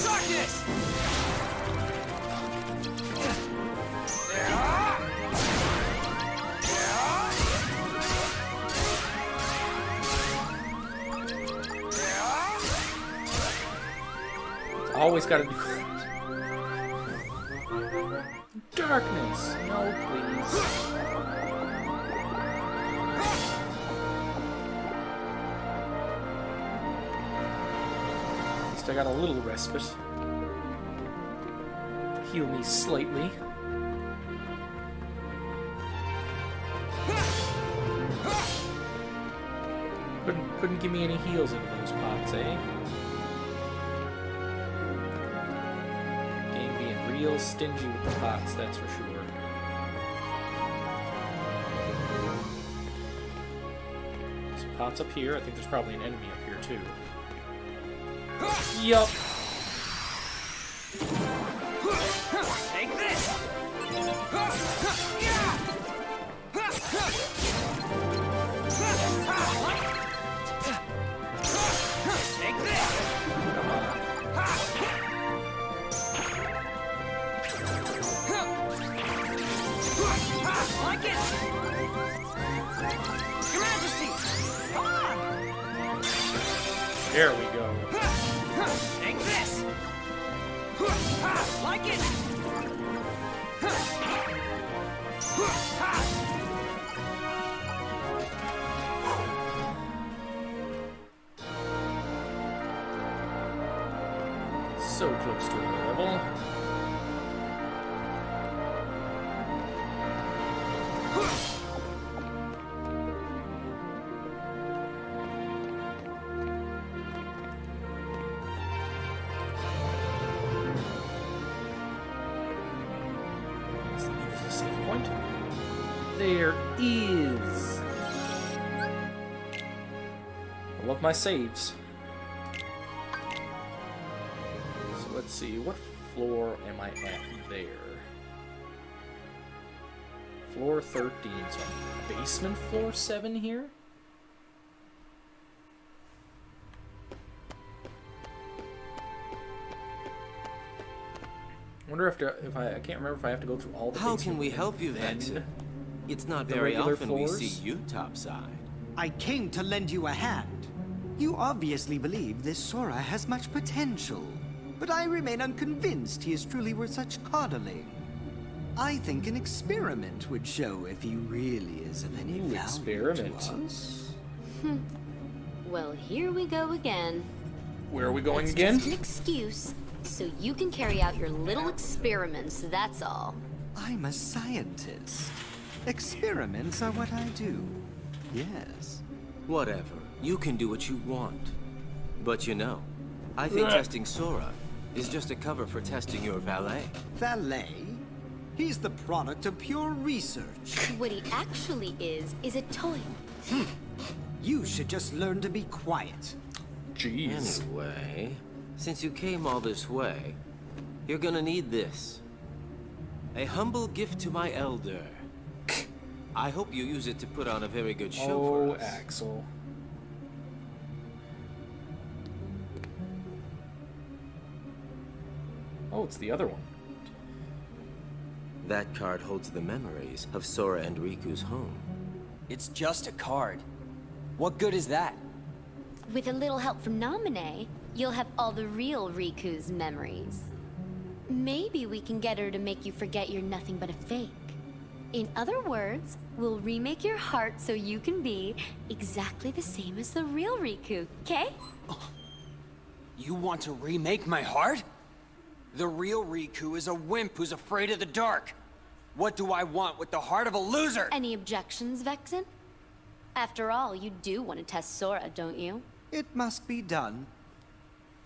Darkness! Always gotta do darkness. No, please. At least I got a little respite. Heal me slightly. Couldn't give me any heals into those pots, eh? Game being real stingy with the pots, that's for sure. There's pots up here. I think there's probably an enemy up here too. Yup. Take this! Take this! Like it! Your Majesty! Come on! There we go. Take this! Like it! So close to a level. There's a save point. There is. I love my saves. So let's see, what floor am I at there? Floor 13, so basement floor 7 here? I wonder if I can't remember if I have to go through all the How basement can we help you, then Vexen? It's not the very regular often we floors? see you topside. I came to lend you a hand. You obviously believe this Sora has much potential, but I remain unconvinced he is truly worth such coddling. I think an experiment would show if he really is of any value experiment. to us. Well, here we go again. Where are we going It's again? just an excuse, so you can carry out your little experiments, that's all. I'm a scientist. Experiments are what I do. Yes. Whatever. You can do what you want. But you know, I think testing Sora is just a cover for testing your valet. Valet? He's the product of pure research. What he actually is a toy. You should just learn to be quiet. Jeez. Anyway, since you came all this way, you're gonna need this. A humble gift to my elder. I hope you use it to put on a very good show Oh, for us. Axel. Oh, it's the other one. That card holds the memories of Sora and Riku's home. It's just a card. What good is that? With a little help from Naminé, you'll have all the real Riku's memories. Maybe we can get her to make you forget you're nothing but a fake. In other words, we'll remake your heart so you can be exactly the same as the real Riku, okay? You want to remake my heart? The real Riku is a wimp who's afraid of the dark. What do I want with the heart of a loser? Any objections, Vexen? After all, you do want to test Sora, don't you? It must be done.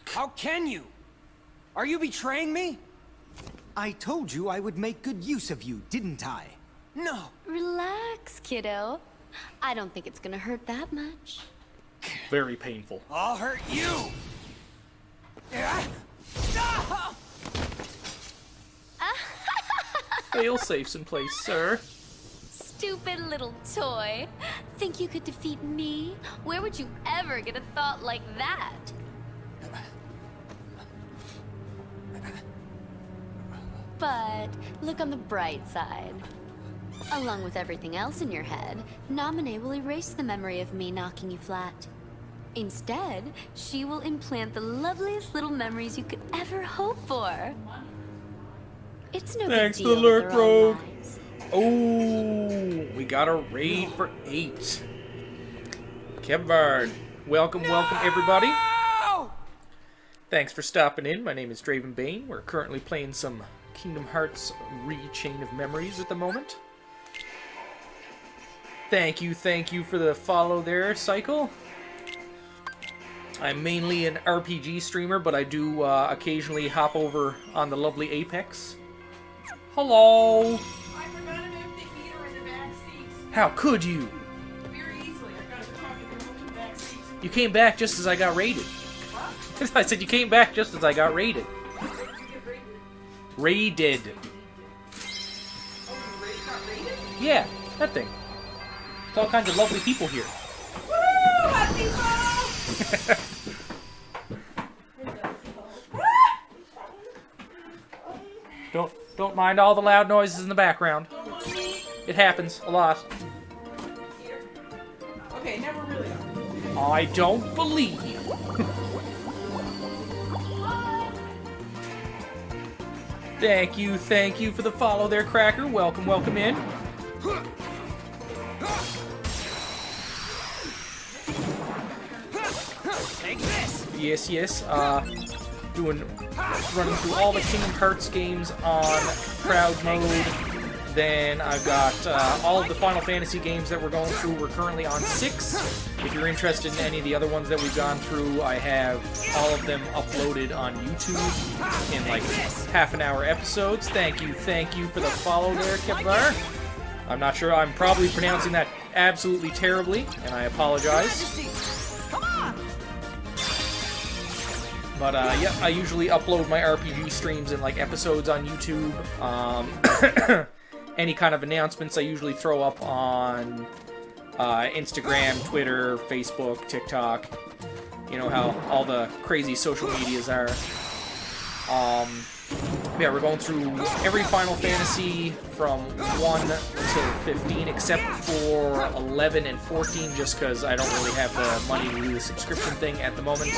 How can you? Are you betraying me? I told you I would make good use of you, didn't I? No. Relax, kiddo. I don't think it's gonna hurt that much. Very painful. I'll hurt you! Fail safes in place, sir. Stupid little toy. Think you could defeat me? Where would you ever get a thought like that? But look on the bright side. Along with everything else in your head, Naminé will erase the memory of me knocking you flat. Instead, she will implant the loveliest little memories you could ever hope for. It's no Thanks big for deal the that lurk, they're all Rogue. lies. Oh, we got a raid for 8. Kevbard, welcome everybody. Thanks for stopping in. My name is Draven Bane. We're currently playing some Kingdom Hearts Re-Chain of Memories at the moment. Thank you for the follow there, Cycle. I'm mainly an RPG streamer, but I do occasionally hop over on the lovely Apex. Hello! I forgot to move the heater in the back seats. How could you? Very easily. I got to talk and remove the back seats. You came back just as I got raided. What? I said you came back just as I got raided. Did you get raided? Raided. Oh, you got raided? Yeah, that thing. There's all kinds of lovely people here. Woo! Happy people! Don't mind all the loud noises in the background. It happens a lot. Here. Okay, now we're really on. I don't believe you. Thank you for the follow there, Cracker. Welcome in. Take this! Yes. Running through all the Kingdom Hearts games on Proud Mode. Then I've got all of the Final Fantasy games that we're going through. We're currently on 6. If you're interested in any of the other ones that we've gone through, I have all of them uploaded on YouTube in like half-an-hour episodes. Thank you for the follow there, Kevlar. I'm not sure. I'm probably pronouncing that absolutely terribly, and I apologize. But yeah, I usually upload my RPG streams in like episodes on YouTube. Any kind of announcements I usually throw up on Instagram, Twitter, Facebook, TikTok. You know how all the crazy social medias are. Yeah, we're going through every Final Fantasy from 1 until 15, except for 11 and 14, just because I don't really have the money to do the subscription thing at the moment.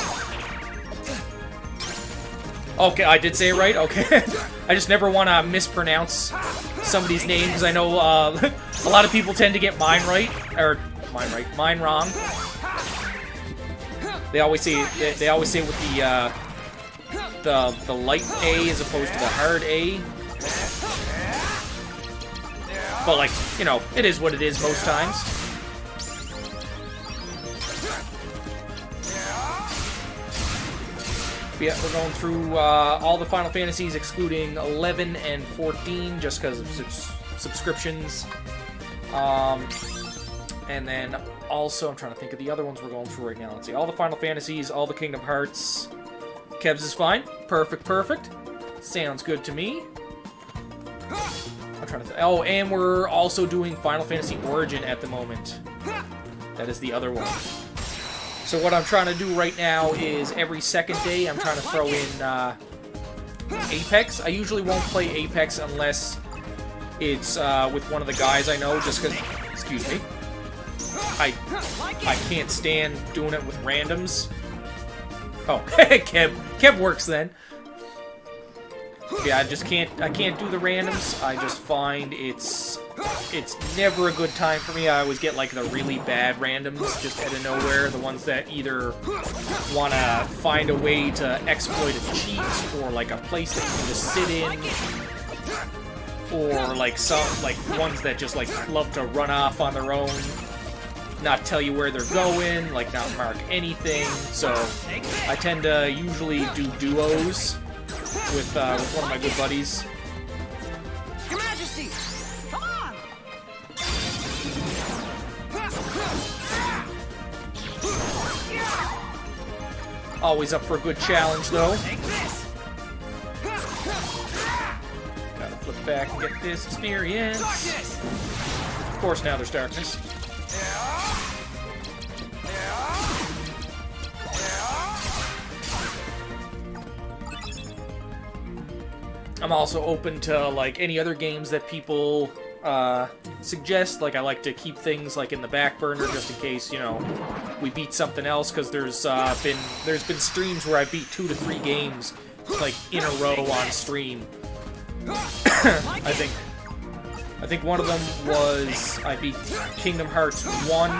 Okay, I did say it right? Okay. I just never want to mispronounce somebody's name, because I know a lot of people tend to get mine right, or mine wrong. They always say with the light A as opposed to the hard A. But like, you know, it is what it is most times. Yeah, we're going through all the Final Fantasies excluding 11 and 14 just because of subscriptions. And then also, I'm trying to think of the other ones we're going through right now. Let's see, all the Final Fantasies, all the Kingdom Hearts. Kebs is fine. Perfect. Sounds good to me. I'm trying to think. Oh, and we're also doing Final Fantasy Origin at the moment. That is the other one. So what I'm trying to do right now is every second day I'm trying to throw in Apex. I usually won't play Apex unless it's with one of the guys I know, just because, excuse me, I can't stand doing it with randoms. Oh, Kev works then. Yeah, I can't do the randoms. I just find it's never a good time for me. I always get like the really bad randoms just out of nowhere, the ones that either want to find a way to exploit a cheat or like a place that you can just sit in, or like ones that just like love to run off on their own, not tell you where they're going, like not mark anything. So I tend to usually do duos with one of my good buddies. Your Majesty! Come on! Always up for a good challenge, though. Take this! Gotta flip back and get this experience. Of course, now there's darkness. I'm also open to, like, any other games that people suggest. Like, I like to keep things, like, in the back burner just in case, you know, we beat something else, because there's been streams where I beat 2 to 3 games, like, in a row on stream. I think one of them was I beat Kingdom Hearts 1,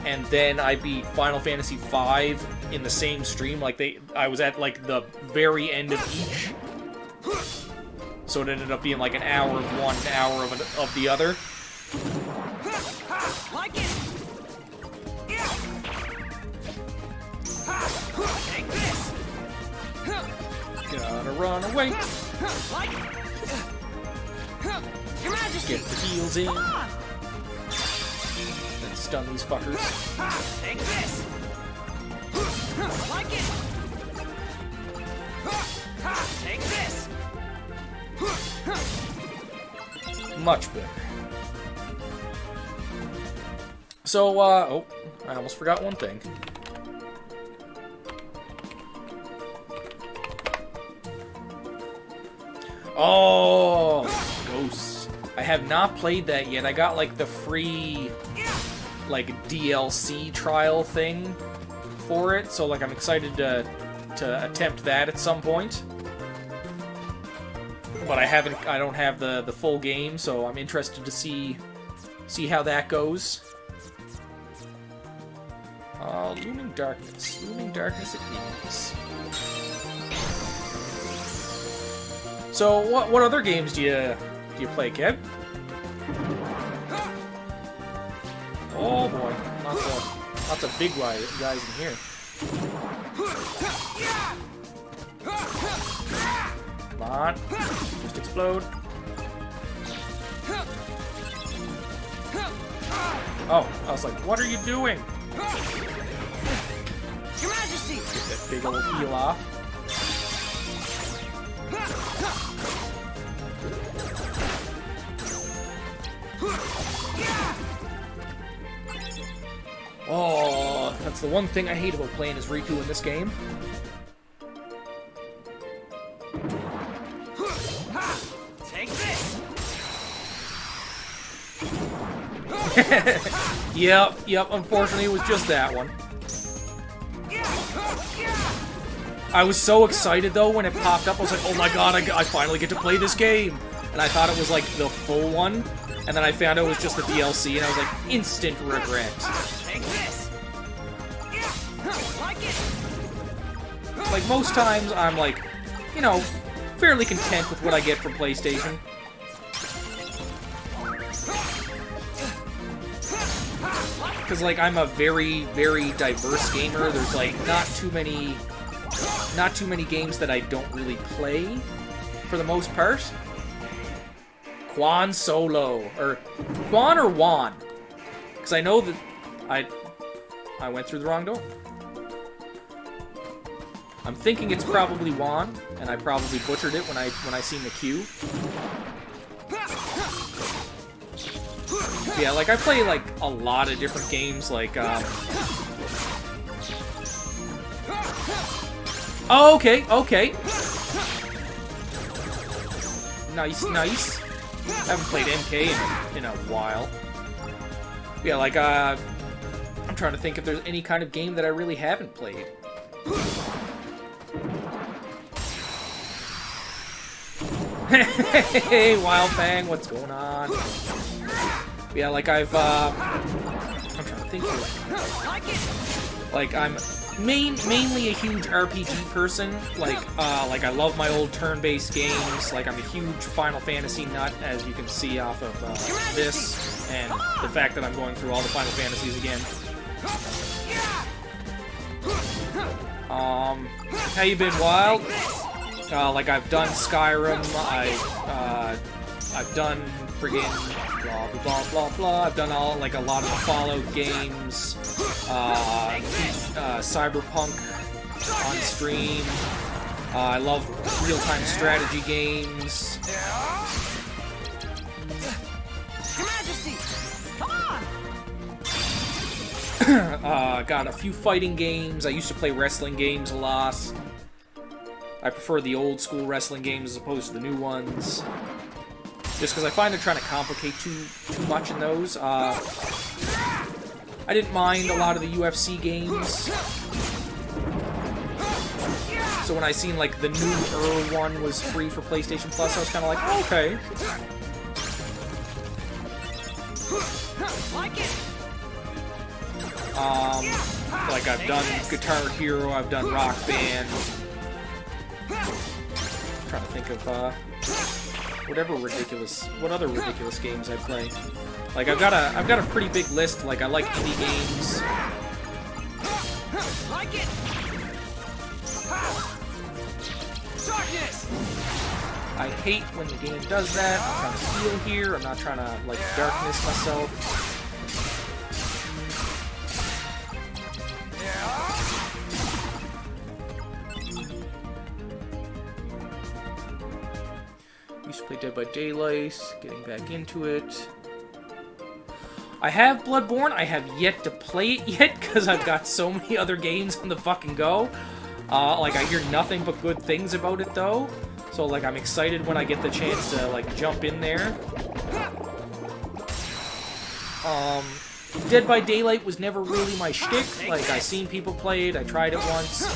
and then I beat Final Fantasy V in the same stream. Like, I was at, like, the very end of each. So it ended up being like an hour of one, an hour of the other. Like it. Yeah. Take this. Gotta run away. Like it. Your Majesty. Get the heels in. And stun these fuckers. Take this. Like it. Take this. Much better. So, oh, I almost forgot one thing. Oh, Ghosts. I have not played that yet. I got, like, the free, like, DLC trial thing for it, so, like, I'm excited to attempt that at some point. But I don't have the full game, so I'm interested to see how that goes. Looming darkness. Looming darkness it is. So what other games do you play, Kev? Oh boy, lots of big guys in here. Come on. Just explode. Oh, I was like, what are you doing? Your Majesty. Get that big old heal off. Oh, that's the one thing I hate about playing as Riku in this game. Take this. Yep, unfortunately it was just that one. I was so excited though when it popped up. I was like, oh my god, I finally get to play this game. And I thought it was like the full one. And then I found out it was just the DLC, and I was like, instant regret. Take this. Like it. Like, most times, I'm like, you know, fairly content with what I get from PlayStation. Because, like, I'm a very, very diverse gamer. There's, like, not too many games that I don't really play, for the most part. Quan Solo. Or, Quan or Juan? Because I know that I went through the wrong door. I'm thinking it's probably Juan, and I probably butchered it when I seen the queue. Yeah, like, I play, like, a lot of different games, like, Oh, okay. Nice. Haven't played MK in a while. Yeah, like, I'm trying to think if there's any kind of game that I really haven't played. Hey, Wildfang, what's going on? Yeah, like, I'm trying to think here. Like, I'm mainly a huge RPG person. Like I love my old turn-based games. Like, I'm a huge Final Fantasy nut, as you can see off of this, and the fact that I'm going through all the Final Fantasies again. How you been, Wild? Like, I've done Skyrim, I've done friggin' blah blah blah blah. I've done a lot of the Fallout games, Cyberpunk on stream. I love real-time strategy games. Your Majesty, come on. Got a few fighting games. I used to play wrestling games a lot. I prefer the old school wrestling games as opposed to the new ones. Just because I find they're trying to complicate too much in those. I didn't mind a lot of the UFC games. So when I seen like the new one was free for PlayStation Plus, I was kind of like, oh, okay. Like I've done Guitar Hero, I've done Rock Band. I'm trying to think of what other ridiculous games I play. Like I've got a pretty big list. Like I like indie games. I hate when the game does that. I'm trying to heal here. I'm not trying to like darkness myself. Used to play Dead by Daylight, getting back into it. I have Bloodborne. I have yet to play it yet because I've got so many other games on the fucking go. Like I hear nothing but good things about it though. So like I'm excited when I get the chance to like jump in there. Dead by Daylight was never really my shtick. Like I seen people play it. I tried it once.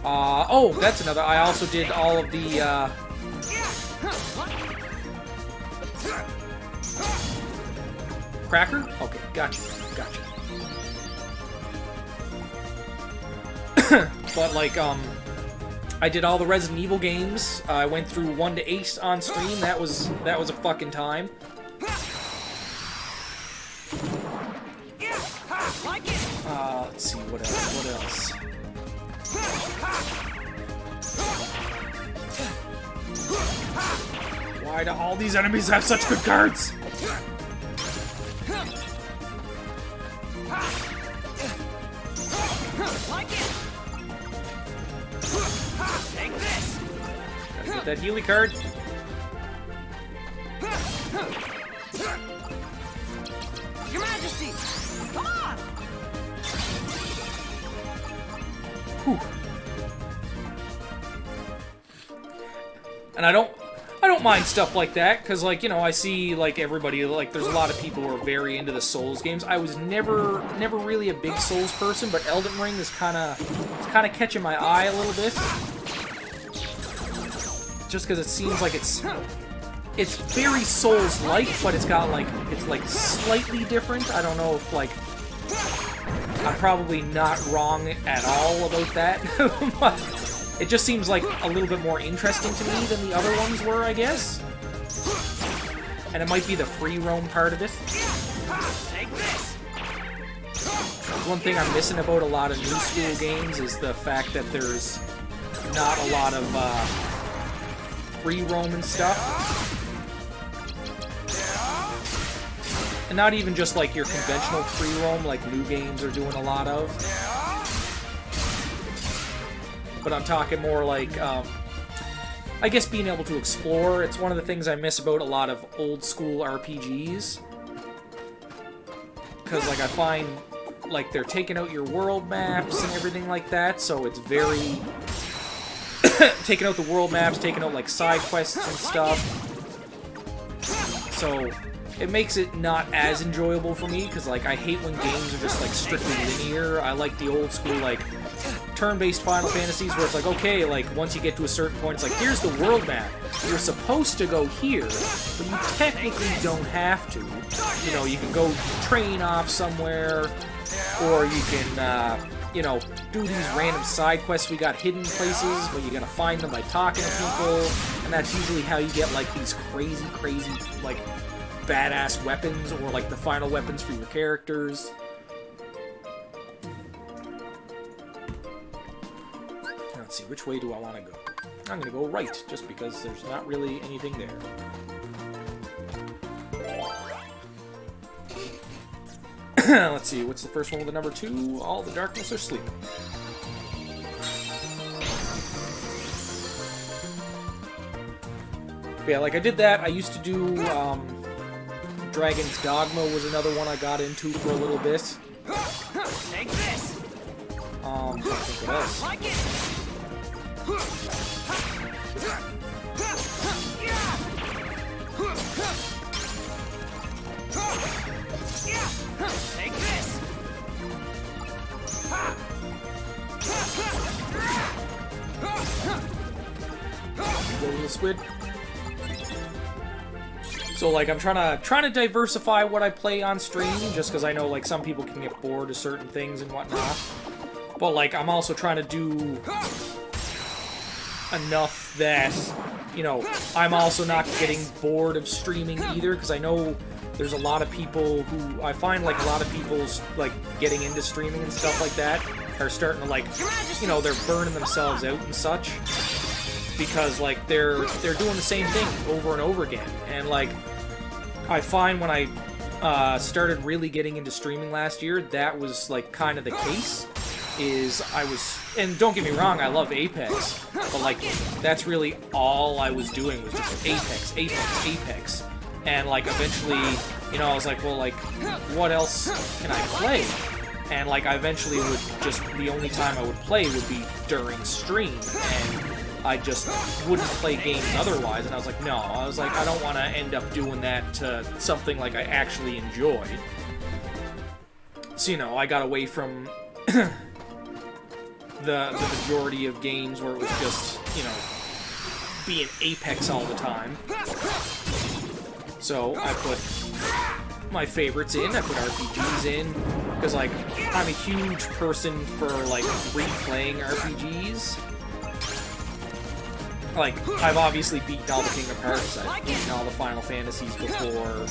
Oh, that's another. I also did all of the Cracker? Okay, gotcha. But like, I did all the Resident Evil games. I went through 1 to 8 on stream. That was a fucking time. Let's see what else. Why do all these enemies have such good cards? Gotta get that Healy card. Your Majesty! Come on! Whew. And I don't mind stuff like that, because, like, you know, I see, like, everybody, like, there's a lot of people who are very into the Souls games. I was never really a big Souls person, but Elden Ring is kind of catching my eye a little bit. Just because it seems like it's very Souls-like, but it's got, like, it's, like, slightly different. I don't know if, like, I'm probably not wrong at all about that, but it just seems like a little bit more interesting to me than the other ones were, I guess. And it might be the free roam part of it. One thing I'm missing about a lot of new school games is the fact that there's not a lot of free roam and stuff. And not even just like your conventional free roam like new games are doing a lot of. But I'm talking more like, I guess being able to explore. It's one of the things I miss about a lot of old school RPGs. Because, like, I find, like, they're taking out your world maps and everything like that, so it's very... taking out the world maps, taking out, like, side quests and stuff. So, it makes it not as enjoyable for me, because, like, I hate when games are just, like, strictly linear. I like the old school, like, turn-based Final Fantasies where it's like, okay, like, once you get to a certain point, it's like, here's the world map. You're supposed to go here, but you technically don't have to. You know, you can go train off somewhere, or you can, you know, do these random side quests. We got hidden places, but you gotta find them by talking to people, and that's usually how you get, like, these crazy, like, badass weapons, or, like, the final weapons for your characters. Let's see, which way do I want to go? I'm going to go right, just because there's not really anything there. Let's see, what's the first one with the number 2? All the darkness are sleeping. Yeah, like I did that. I used to do, Dragon's Dogma was another one I got into for a little bit. Take this! I think what else? Take this! Go, little squid. So, like, I'm trying to diversify what I play on stream, just because I know, like, some people can get bored of certain things and whatnot. But, like, I'm also trying to do enough that, you know, I'm also not getting bored of streaming either, because I know there's a lot of people who, I find, like, a lot of people's, like, getting into streaming and stuff like that are starting to, like, you know, they're burning themselves out and such, because, like, they're doing the same thing over and over again, and, like, I find when I started really getting into streaming last year, that was, like, kind of the case, is I was, and don't get me wrong, I love Apex, but, like, that's really all I was doing was just Apex, Apex, Apex, and, like, eventually, you know, I was like, well, like, what else can I play? And, like, I eventually would just, the only time I would play would be during stream, and I just wouldn't play games otherwise, and I was like, no, I was like, I don't want to end up doing that to something, like, I actually enjoy. So, you know, I got away from the majority of games where it was just, you know, being Apex all the time. So, I put my favorites in, I put RPGs in, because, like, I'm a huge person for, like, replaying RPGs. Like, I've obviously beaten all the Kingdom Hearts, I've beaten all the Final Fantasies before,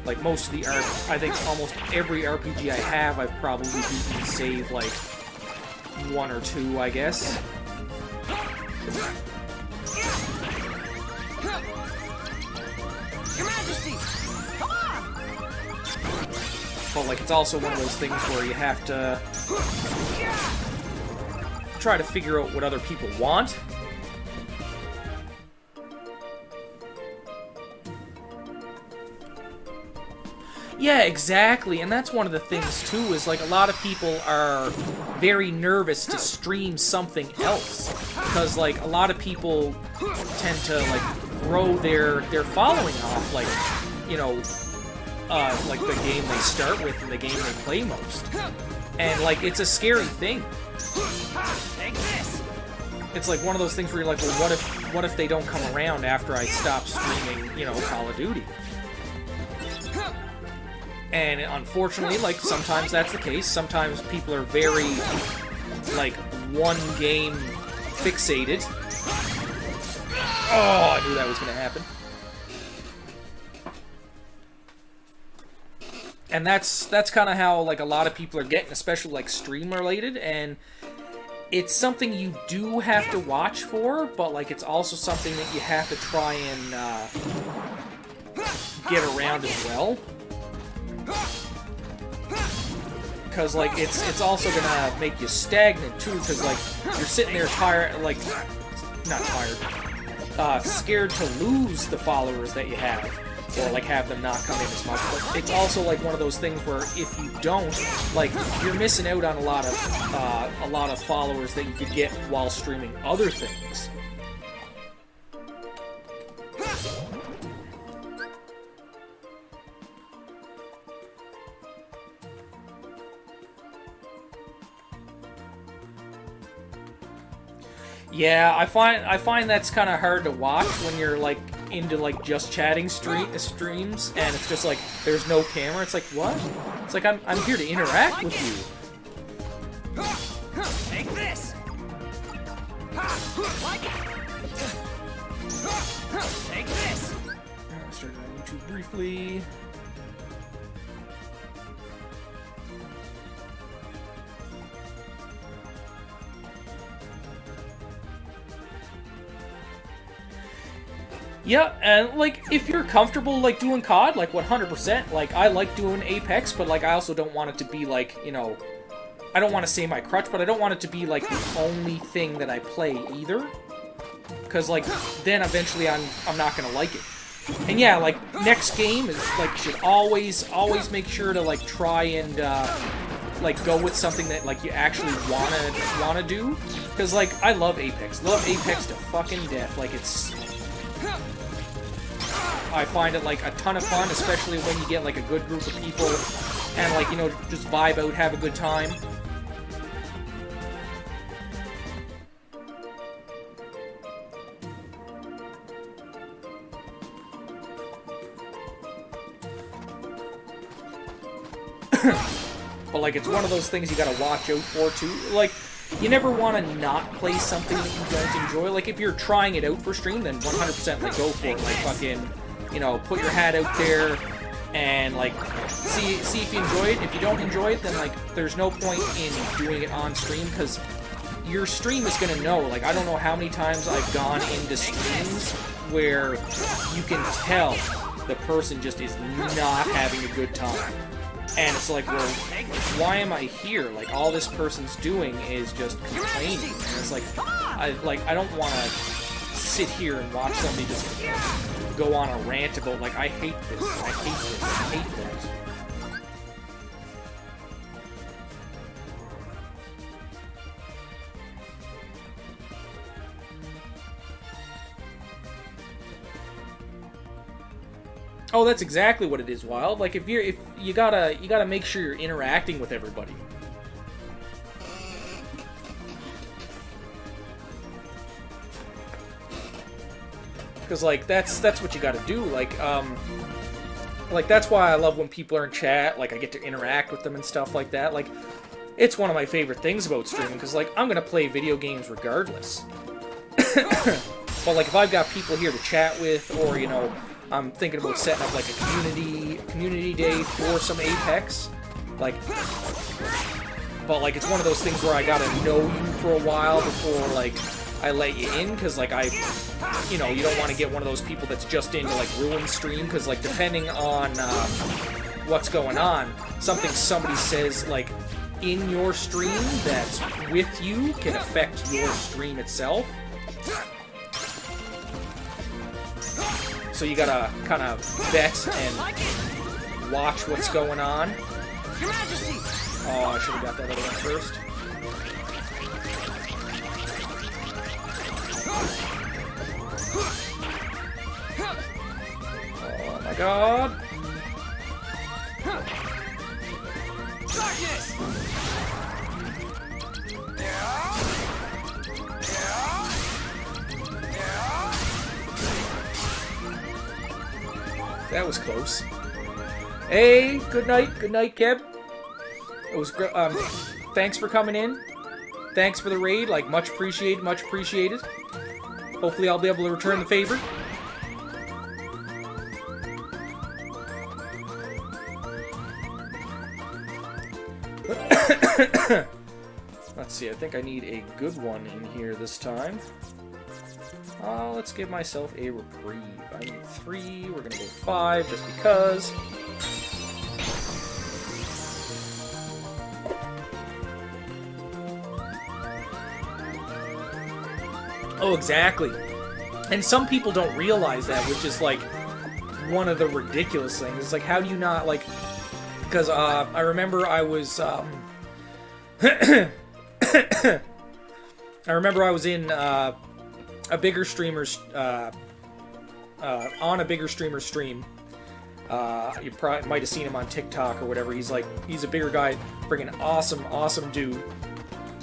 like, most of the I think almost every RPG I have, I've probably beaten, save, like, one or two, I guess. Your Majesty! Come on! But, like, it's also one of those things where you have to try to figure out what other people want. Yeah, exactly, and that's one of the things, too, is, like, a lot of people are very nervous to stream something else, because, like, a lot of people tend to, like, grow their following off, like, you know, like, the game they start with and the game they play most. And, like, it's a scary thing. Take this! It's like one of those things where you're like, well, what if they don't come around after I stop streaming, you know, Call of Duty? And unfortunately, like, sometimes that's the case. Sometimes people are very, like, one game fixated. Oh, I knew that was gonna happen. And that's kind of how, like, a lot of people are getting, especially, like, stream-related, and it's something you do have to watch for, but, like, it's also something that you have to try and get around as well. Because, like, it's also gonna make you stagnant, too, because, like, you're sitting there tired, like, not tired, scared to lose the followers that you have, or, like, have them not come in as much. But it's also, like, one of those things where if you don't, like, you're missing out on a lot of followers that you could get while streaming other things. Yeah, I find that's kind of hard to watch when you're, like, into, like, just chatting streams, and it's just like there's no camera. It's like, what? It's like I'm here to interact with you. Take this! Like it! Take this! I started on YouTube briefly. Yeah, and, like, if you're comfortable, like, doing COD, like, 100%, like, I like doing Apex, but, like, I also don't want it to be, like, you know, I don't want to say my crutch, but I don't want it to be, like, the only thing that I play either, because, like, then eventually I'm not gonna like it. And yeah, like, next game is, like, should always make sure to, like, try and, like go with something that like you actually wanna do, because like I love Apex to fucking death. Like I find it like a ton of fun, especially when you get like a good group of people and like, you know, just vibe out, have a good time. But like, it's one of those things you gotta watch out for too. Like, you never want to not play something that you don't enjoy. Like, if you're trying it out for stream, then 100% like go for it. Like, fucking, you know, put your hat out there and like see if you enjoy it. If you don't enjoy it, then like there's no point in doing it on stream, because your stream is gonna know. Like, I don't know how many times I've gone into streams where you can tell the person just is not having a good time. And it's like, well, why am I here? Like, all this person's doing is just complaining. And it's like, I don't want to sit here and watch somebody just go on a rant about, like, I hate this, I hate this, I hate that. Oh, that's exactly what it is, Wild. Like, if you gotta make sure you're interacting with everybody. Because like that's what you gotta do. Like that's why I love when people are in chat. Like, I get to interact with them and stuff like that. Like, it's one of my favorite things about streaming, because like I'm gonna play video games regardless. But like, if I've got people here to chat with, or you know, I'm thinking about setting up like a community day for some Apex, like, but like it's one of those things where I gotta know you for a while before like I let you in, because like you know, you don't want to get one of those people that's just into like ruin stream, because like depending on what's going on, somebody says like in your stream that's with you can affect your stream itself. So you gotta kind of vet and watch what's going on. Your Majesty! Oh, I should have got that other one first. Oh my god! Darkness! That was close. Hey, good night, Keb. It was great. Thanks for coming in. Thanks for the raid. Like, much appreciated, much appreciated. Hopefully, I'll be able to return the favor. Let's see. I think I need a good one in here this time. Let's give myself a reprieve. I need 3. We're gonna go 5 just because. Oh, exactly. And some people don't realize that, which is like one of the ridiculous things. It's like, how do you not like? Because I remember I was I remember I was in a bigger streamer's on a bigger streamer's stream. You probably might have seen him on TikTok or whatever. He's a bigger guy, friggin' awesome dude.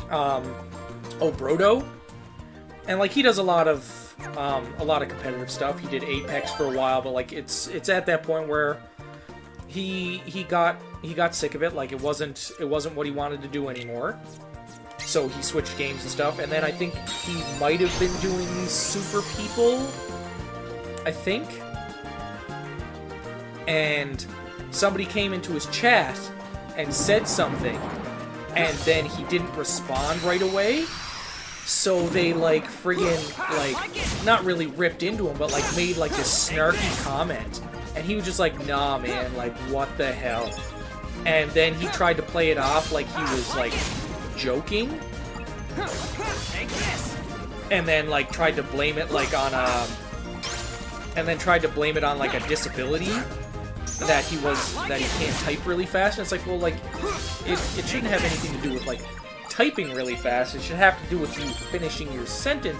Brodo, and like he does a lot of competitive stuff. He did Apex for a while, but like it's at that point where he got sick of it. Like it wasn't what he wanted to do anymore. So he switched games and stuff, and then I think he might have been doing Super People, I think. And somebody came into his chat and said something, and then he didn't respond right away. So they like friggin' like not really ripped into him, but like made like this snarky comment, and he was just like, "Nah, man, like what the hell?" And then he tried to play it off like he was like joking, and then like tried to blame it like on a, and then tried to blame it on like a disability, that he can't type really fast. And it's like, well, like, it shouldn't have anything to do with, like, typing really fast. It should have to do with you finishing your sentence